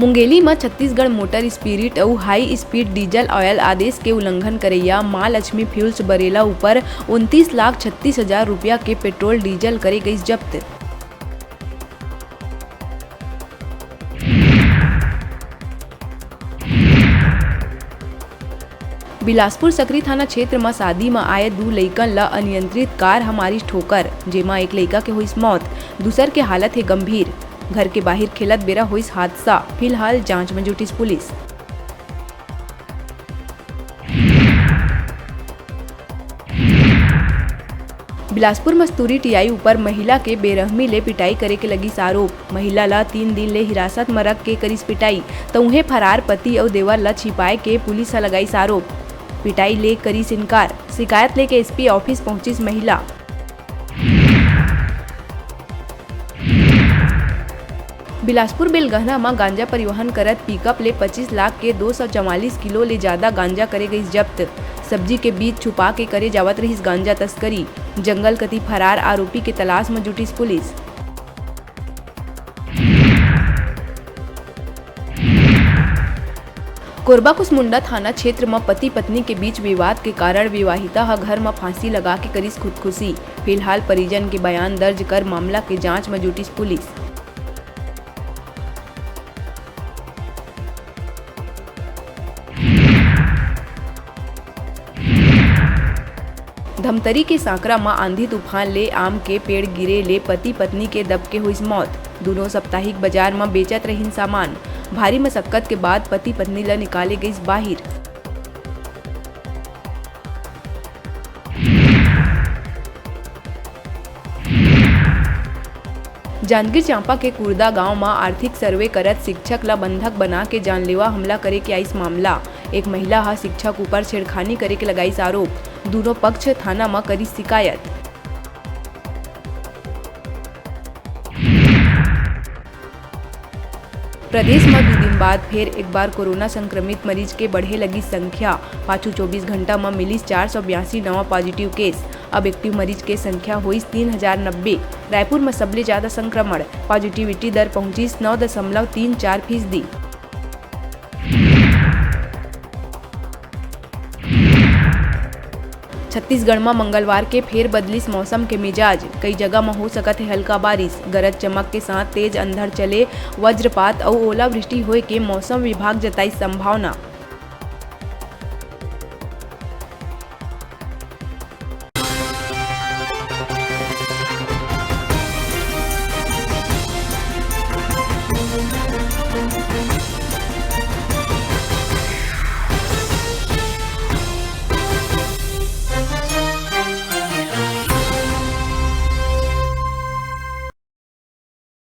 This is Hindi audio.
मुंगेली में छत्तीसगढ़ मोटर स्पिरिट और हाई स्पीड डीजल ऑयल आदेश के उल्लंघन करैया माँ लक्ष्मी फ्यूल्स बरेला ऊपर 29,36,000 रुपया के पेट्रोल डीजल करे गई जब्त। बिलासपुर सकरी थाना क्षेत्र में शादी में आए 2 लइकन ला अनियंत्रित कार हमारी ठोकर, जेमा एक लइका के हुई मौत, दूसर के हालत है गंभीर। घर के बाहर खेलत बेरा हुई हादसा, फिलहाल जांच में जुटी पुलिस। बिलासपुर मस्तूरी टीआई ऊपर महिला के बेरहमी ले पिटाई करे के लगी आरोप। महिला ला 3 दिन ले हिरासत में रख के करीस पिटाई, तो उन्हें फरार पति और देवर ला छिपाए के पुलिस लगाई आरोप। पिटाई ले करीस इनकार, शिकायत लेके एसपी ऑफिस पहुंची महिला। बिलासपुर बेलगहना में गांजा परिवहन करत पिकअप ले 25 लाख के 244 किलो ले ज्यादा गांजा करे गई जब्त। सब्जी के बीच छुपा के करे जावत रही गांजा तस्करी, जंगल कती फरार आरोपी के तलाश में जुटी पुलिस। कोरबा कुसमुंडा थाना क्षेत्र में पति पत्नी के बीच विवाद के कारण विवाहिता घर में फांसी लगा के करीस खुदकुशी। फिलहाल परिजन के बयान दर्ज कर मामला के जांच में जुटी पुलिस। धमतरी के सांकरा में आंधी तूफान ले आम के पेड़ गिरे ले पति पत्नी के दबके हुई मौत। दोनों साप्ताहिक बाजार में बेचत रहीन सामान, भारी मशक्कत के बाद पति पत्नी ला निकाले गई बाहर। जांजगीर चांपा के कुर्दा गांव में आर्थिक सर्वे करत शिक्षक ला बंधक बना के जानलेवा हमला करे के आइस मामला। एक महिला शिक्षक ऊपर छेड़खानी करे के लगाई आरोप। दोनों पक्ष थाना में करी शिकायत। प्रदेश में 2 दिन बाद फिर एक बार कोरोना संक्रमित मरीज के बढ़े लगी संख्या। पाछू 24 घंटा में मिली 482 नवा पॉजिटिव केस। अब एक्टिव मरीज के संख्या हुई 3090। रायपुर में सबले ज्यादा संक्रमण, पॉजिटिविटी दर पहुंची 9.34%। छत्तीसगढ़ में मंगलवार के फिर बदलिस मौसम के मिजाज, कई जगह में हो सकत है हल्का बारिश। गरज चमक के साथ तेज अंधड़ चले, वज्रपात और ओलावृष्टि होए के मौसम विभाग जताई संभावना।